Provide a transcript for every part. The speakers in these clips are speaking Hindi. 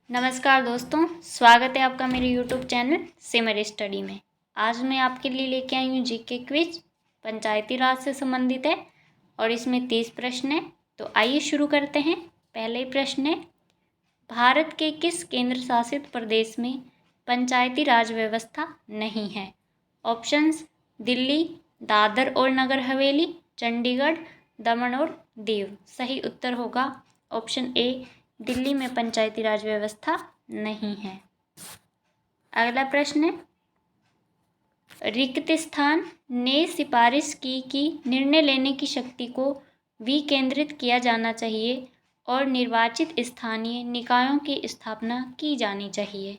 नमस्कार दोस्तों, स्वागत है आपका मेरे YouTube चैनल सिमर स्टडी में। आज मैं आपके लिए लेके आई हूँ जीके क्विज, पंचायती राज से संबंधित है और इसमें 30 प्रश्न हैं। तो आइए शुरू करते हैं। पहले प्रश्न है, भारत के किस केंद्र शासित प्रदेश में पंचायती राज व्यवस्था नहीं है? ऑप्शंस: दिल्ली, दादर और नगर हवेली, चंडीगढ़, दमन और दीव। सही उत्तर होगा ऑप्शन ए, दिल्ली में पंचायती राज व्यवस्था नहीं है। अगला प्रश्न है, रिक्त स्थान ने सिफारिश की कि निर्णय लेने की शक्ति को विकेंद्रित किया जाना चाहिए और निर्वाचित स्थानीय निकायों की स्थापना की जानी चाहिए।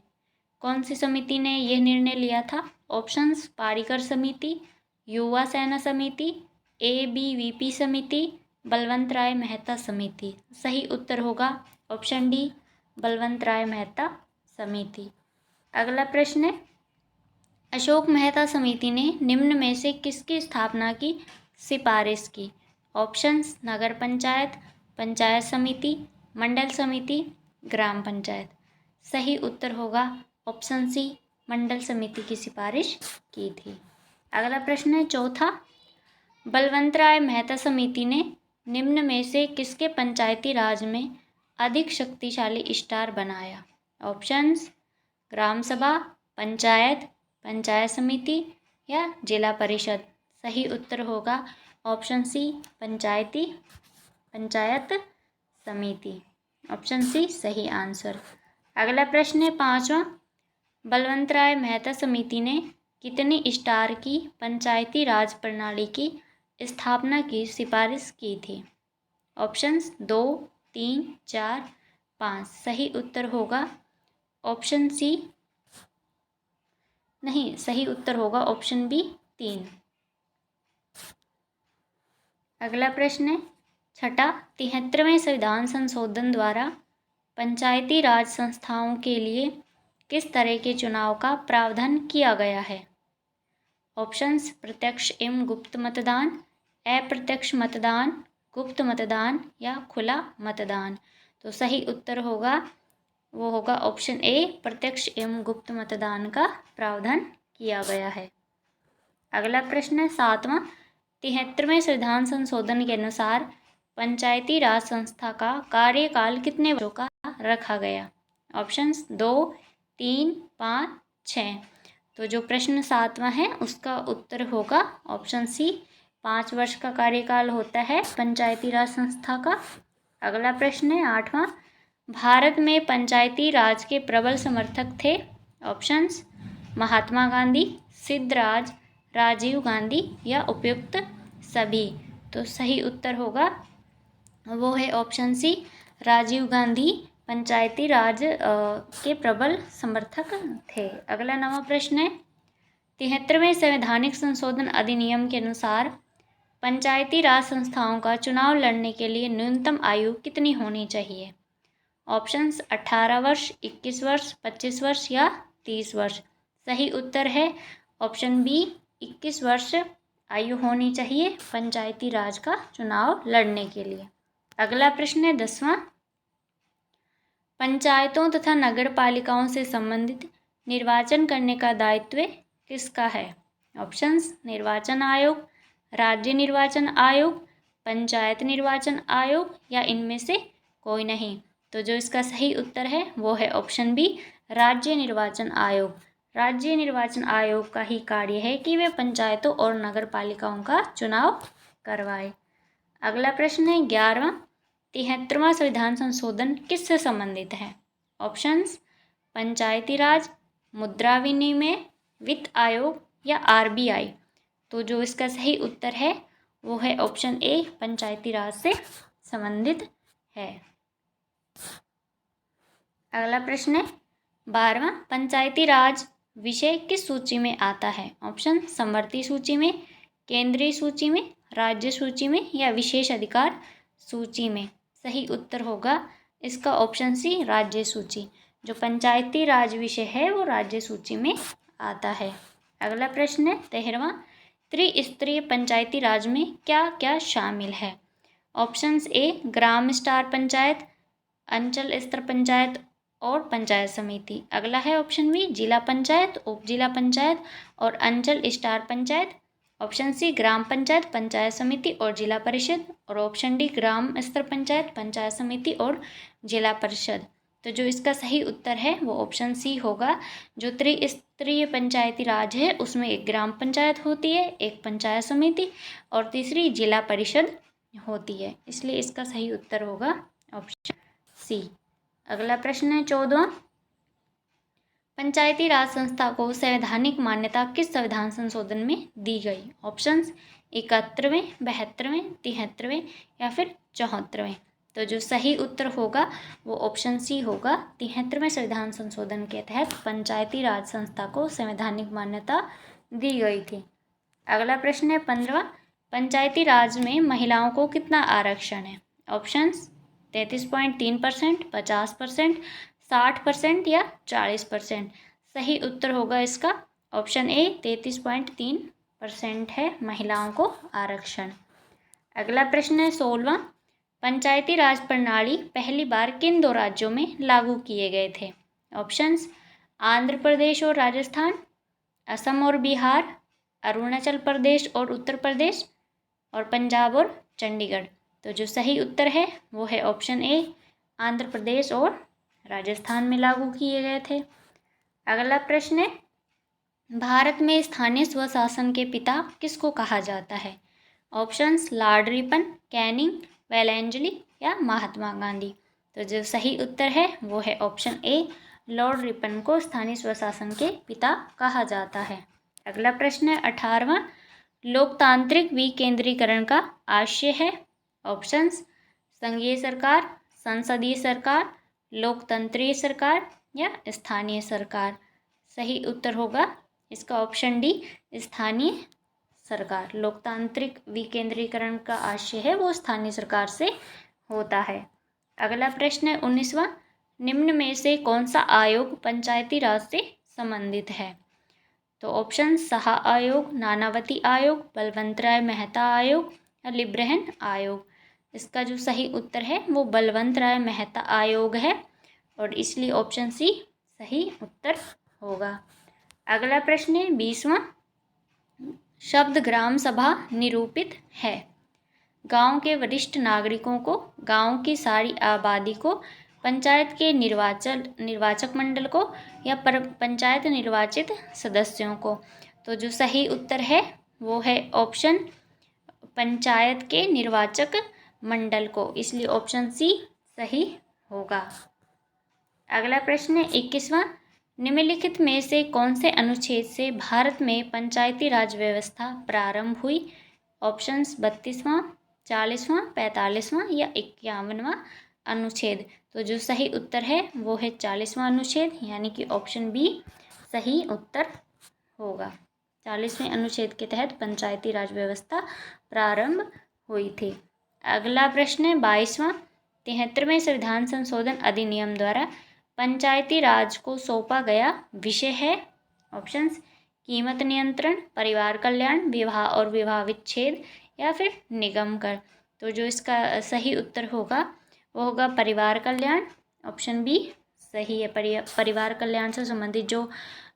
कौन सी समिति ने यह निर्णय लिया था? ऑप्शंस: पारीकर समिति, युवा सेना समिति, ABVP समिति, बलवंत राय मेहता समिति। सही उत्तर होगा ऑप्शन डी, बलवंत राय मेहता समिति। अगला प्रश्न है, अशोक मेहता समिति ने निम्न में से किसकी स्थापना की सिफारिश की? ऑप्शंस: नगर पंचायत, पंचायत समिति, मंडल समिति, ग्राम पंचायत। सही उत्तर होगा ऑप्शन सी, मंडल समिति की सिफारिश की थी। अगला प्रश्न है चौथा, बलवंत राय मेहता समिति ने निम्न में से किसके पंचायती राज में अधिक शक्तिशाली स्टार बनाया? ऑप्शंस: ग्राम सभा, पंचायत, पंचायत समिति या जिला परिषद। सही उत्तर होगा ऑप्शन सी, पंचायत समिति। ऑप्शन सी सही आंसर। अगला प्रश्न है पांचवा, बलवंत राय मेहता समिति ने कितनी स्टार की पंचायती राज प्रणाली की स्थापना की सिफारिश की थी? ऑप्शंस: 2, 3, 4, 5। सही उत्तर होगा ऑप्शन सी, नहीं, सही उत्तर होगा ऑप्शन बी, 3। अगला प्रश्न है छठा, 73वें संविधान संशोधन द्वारा पंचायती राज संस्थाओं के लिए किस तरह के चुनाव का प्रावधान किया गया है? ऑप्शंस: प्रत्यक्ष एवं गुप्त मतदान, अप्रत्यक्ष मतदान, गुप्त मतदान या खुला मतदान। तो सही उत्तर होगा ऑप्शन ए, प्रत्यक्ष एवं गुप्त मतदान का प्रावधान किया गया है। अगला प्रश्न है सातवां, 73वें संविधान संशोधन के अनुसार पंचायती राज संस्था का कार्यकाल कितने वर्षों का रखा गया? ऑप्शंस: 2, 3, 5, 6। तो जो प्रश्न सातवां है उसका उत्तर होगा ऑप्शन सी, 5 वर्ष का कार्यकाल होता है पंचायती राज संस्था का। अगला प्रश्न है आठवां, भारत में पंचायती राज के प्रबल समर्थक थे? ऑप्शंस: महात्मा गांधी, सिद्धराज, राजीव गांधी या उपयुक्त सभी। तो सही उत्तर होगा वो है ऑप्शन सी, राजीव गांधी पंचायती राज के प्रबल समर्थक थे। अगला 9वां प्रश्न है, 73वें संवैधानिक संशोधन अधिनियम के अनुसार पंचायती राज संस्थाओं का चुनाव लड़ने के लिए न्यूनतम आयु कितनी होनी चाहिए? ऑप्शंस: 18 वर्ष, 21 वर्ष, 25 वर्ष या 30 वर्ष। सही उत्तर है ऑप्शन बी, 21 वर्ष आयु होनी चाहिए पंचायती राज का चुनाव लड़ने के लिए। अगला प्रश्न है 10वां, पंचायतों तथा नगर पालिकाओं से संबंधित निर्वाचन करने का दायित्व किसका है? ऑप्शंस: निर्वाचन आयोग, राज्य निर्वाचन आयोग, पंचायत निर्वाचन आयोग या इनमें से कोई नहीं। तो जो इसका सही उत्तर है वो है ऑप्शन बी, राज्य निर्वाचन आयोग। राज्य निर्वाचन आयोग का ही कार्य है कि वे पंचायतों और नगर पालिकाओं का चुनाव करवाए। अगला प्रश्न है 11वां, 73वां संविधान संशोधन किससे संबंधित है? ऑप्शंस: पंचायती राज, मुद्रा विनिमय, वित्त आयोग या RBI। तो जो इसका सही उत्तर है वो है ऑप्शन ए, पंचायती राज से संबंधित है। अगला प्रश्न है 12वां, पंचायती राज विषय किस सूची में आता है? ऑप्शन: समवर्ती सूची में, केंद्रीय सूची में, राज्य सूची में या विशेष अधिकार सूची में। सही उत्तर होगा इसका ऑप्शन सी, राज्य सूची। जो पंचायती राज विषय है वो राज्य सूची में आता है। अगला प्रश्न है 13वां, त्रिस्तरीय पंचायती राज में क्या क्या शामिल है? Options A, gram star panchayat, अंचल स्तर पंचायत, और पंचायत समिति। अगला है ऑप्शन बी जिला पंचायत, उप जिला पंचायत और अंचल स्टार पंचायत। ऑप्शन सी ग्राम पंचायत, पंचायत समिति और जिला परिषद। और ऑप्शन डी ग्राम स्तर पंचायत, पंचायत समिति और जिला परिषद। तो जो इसका सही उत्तर है वो ऑप्शन सी होगा। जो त्रिस्तरीय पंचायती राज है उसमें एक ग्राम पंचायत होती है, एक पंचायत समिति और तीसरी जिला परिषद होती है, इसलिए इसका सही उत्तर होगा ऑप्शन सी। अगला प्रश्न है 14वां, पंचायती राज संस्था को संवैधानिक मान्यता किस संविधान संशोधन में दी गई? ऑप्शंस 71वें, 72वें, 73वें या फिर 74वें। तो जो सही उत्तर होगा वो ऑप्शन सी होगा। 73वें संविधान संशोधन के तहत पंचायती राज संस्था को संवैधानिक मान्यता दी गई थी। अगला प्रश्न है 15वां, पंचायती राज में महिलाओं को कितना आरक्षण है? ऑप्शंस 33.3%, 50%, 60% या 40%। सही उत्तर होगा इसका ऑप्शन ए 33.3% है महिलाओं को आरक्षण। अगला प्रश्न है 16वां, पंचायती राज प्रणाली पहली बार किन दो राज्यों में लागू किए गए थे? ऑप्शंस आंध्र प्रदेश और राजस्थान, असम और बिहार, अरुणाचल प्रदेश और उत्तर प्रदेश और पंजाब और चंडीगढ़। तो जो सही उत्तर है वो है ऑप्शन ए आंध्र प्रदेश और राजस्थान में लागू किए गए थे। अगला प्रश्न है भारत में स्थानीय स्वशासन के पिता किसको कहा जाता है? ऑप्शंस लॉर्ड रिपन, कैनिंग, वेलेंजली या महात्मा गांधी। तो जो सही उत्तर है वो है ऑप्शन ए लॉर्ड रिपन को स्थानीय स्वशासन के पिता कहा जाता है। अगला प्रश्न है 18वां, लोकतांत्रिक विकेंद्रीकरण का आशय है? ऑप्शंस संघीय सरकार, संसदीय सरकार, लोकतंत्रीय सरकार या स्थानीय सरकार। सही उत्तर होगा इसका ऑप्शन डी स्थानीय सरकार। लोकतांत्रिक विकेंद्रीकरण का आशय है वो स्थानीय सरकार से होता है। अगला प्रश्न है 19वां, निम्न में से कौन सा आयोग पंचायती राज से संबंधित है? तो ऑप्शन साहा आयोग, नानावती आयोग, बलवंत राय मेहता आयोग या लिब्रेहन आयोग। इसका जो सही उत्तर है वो बलवंत राय मेहता आयोग है और इसलिए ऑप्शन सी सही उत्तर होगा। अगला प्रश्न है 20वां, शब्द ग्राम सभा निरूपित है? गांव के वरिष्ठ नागरिकों को, गांव की सारी आबादी को, पंचायत के निर्वाचक मंडल को या पंचायत निर्वाचित सदस्यों को। तो जो सही उत्तर है वो है ऑप्शन पंचायत के निर्वाचक मंडल को, इसलिए ऑप्शन सी सही होगा। अगला प्रश्न है 21वां, निम्नलिखित में से कौन से अनुच्छेद से भारत में पंचायती राज व्यवस्था प्रारंभ हुई? ऑप्शंस 32वां, 40वां, 45वां या 51वां अनुच्छेद। तो जो सही उत्तर है वो है 40वां अनुच्छेद, यानी कि ऑप्शन बी सही उत्तर होगा। 40वें अनुच्छेद के तहत पंचायती राज व्यवस्था प्रारंभ हुई थी। अगला प्रश्न है 22वां, 73वें संविधान संशोधन अधिनियम द्वारा पंचायती राज को सौंपा गया विषय है? ऑप्शंस कीमत नियंत्रण, परिवार कल्याण, विवाह और विवाह विच्छेद या फिर निगम कर। तो जो इसका सही उत्तर होगा वो होगा परिवार कल्याण। ऑप्शन बी सही है। परिवार कल्याण से संबंधित जो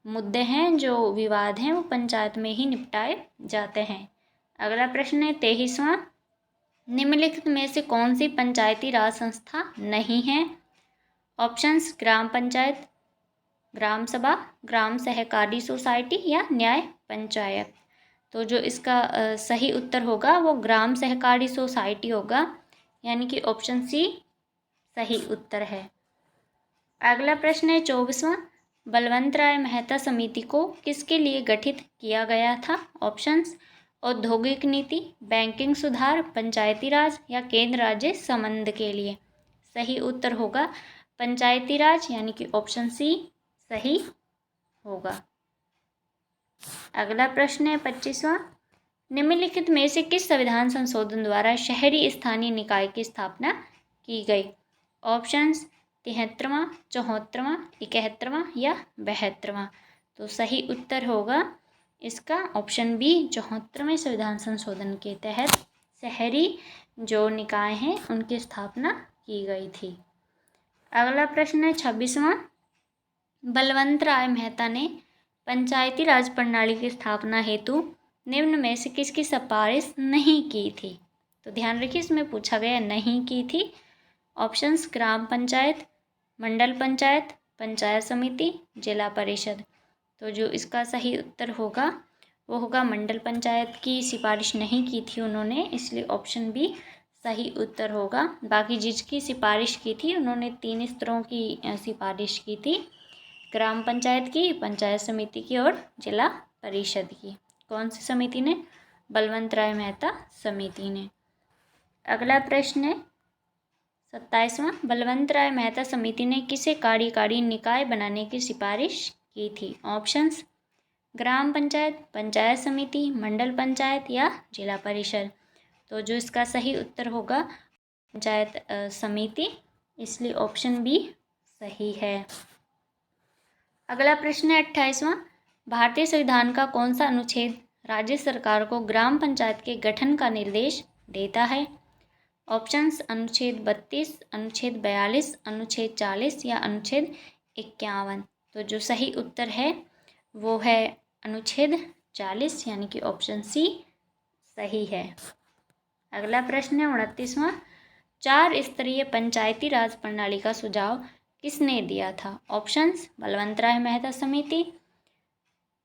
मुद्दे हैं, जो विवाद हैं, वो पंचायत में ही निपटाए जाते हैं। अगला प्रश्न है 23वां, निम्नलिखित में से कौन सी पंचायती राज संस्था नहीं है? ऑप्शंस ग्राम पंचायत, ग्राम सभा, ग्राम सहकारी सोसाइटी या न्याय पंचायत। तो जो इसका सही उत्तर होगा वो ग्राम सहकारी सोसाइटी होगा, यानी कि ऑप्शन सी सही उत्तर है। अगला प्रश्न है 24वां, बलवंत राय मेहता समिति को किसके लिए गठित किया गया था? ऑप्शंस औद्योगिक नीति, बैंकिंग सुधार, पंचायती राज या केंद्र राज्य संबंध के लिए। सही उत्तर होगा पंचायती राज, यानी कि ऑप्शन सी सही होगा। अगला प्रश्न है 25वां, निम्नलिखित में से किस संविधान संशोधन द्वारा शहरी स्थानीय निकाय की स्थापना की गई? ऑप्शंस 73वां, 74वां, 71वां या 72वां। तो सही उत्तर होगा इसका ऑप्शन बी 74वें संविधान संशोधन के तहत शहरी जो निकाय हैं उनकी स्थापना की गई थी। अगला प्रश्न है 26वां। बलवंत राय मेहता ने पंचायती राज प्रणाली की स्थापना हेतु निम्न में से किसकी सिफारिश नहीं की थी? तो ध्यान रखिए, इसमें पूछा गया नहीं की थी। ऑप्शंस ग्राम पंचायत, मंडल पंचायत, पंचायत समिति, जिला परिषद। तो जो इसका सही उत्तर होगा वो होगा मंडल पंचायत की सिफारिश नहीं की थी उन्होंने, इसलिए ऑप्शन बी सही उत्तर होगा। बाकी जिसकी सिफारिश की थी उन्होंने 3 स्तरों की सिफारिश की थी, ग्राम पंचायत की, पंचायत समिति की और जिला परिषद की। कौन सी समिति ने? बलवंत राय मेहता समिति ने। अगला प्रश्न है 27वां। बलवंत राय मेहता समिति ने किसे कार्यकारी निकाय बनाने की सिफारिश की थी? ऑप्शंस ग्राम पंचायत, पंचायत समिति, मंडल पंचायत या जिला परिषद। तो जो इसका सही उत्तर होगा पंचायत समिति, इसलिए ऑप्शन बी सही है। अगला प्रश्न है 28वां। भारतीय संविधान का कौन सा अनुच्छेद राज्य सरकार को ग्राम पंचायत के गठन का निर्देश देता है? ऑप्शंस अनुच्छेद 32, अनुच्छेद 42, अनुच्छेद 40 या अनुच्छेद 51। तो जो सही उत्तर है वो है अनुच्छेद 40, यानी कि ऑप्शन सी सही है। अगला प्रश्न है 29वां। 4 स्तरीय पंचायती राज प्रणाली का सुझाव किसने दिया था? ऑप्शंस बलवंत राय मेहता समिति,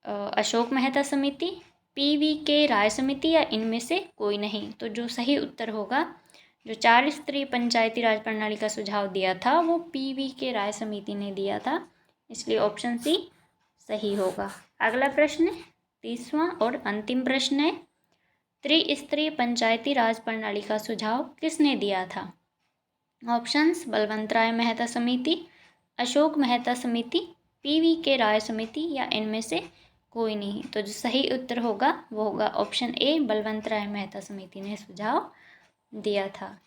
अशोक मेहता समिति, PVK राय समिति या इनमें से कोई नहीं। तो जो सही उत्तर होगा, जो 4 स्तरीय पंचायती राज प्रणाली का सुझाव दिया था वो PVK राय समिति ने दिया था, इसलिए ऑप्शन सी सही होगा। अगला प्रश्न 30वां और अंतिम प्रश्न है, त्रिस्तरीय पंचायती राज प्रणाली का सुझाव किसने दिया था? ऑप्शंस बलवंत राय मेहता समिति, अशोक मेहता समिति, PVK राय समिति या इनमें से कोई नहीं। तो जो सही उत्तर होगा वो होगा ऑप्शन ए, बलवंत राय मेहता समिति ने सुझाव दिया था।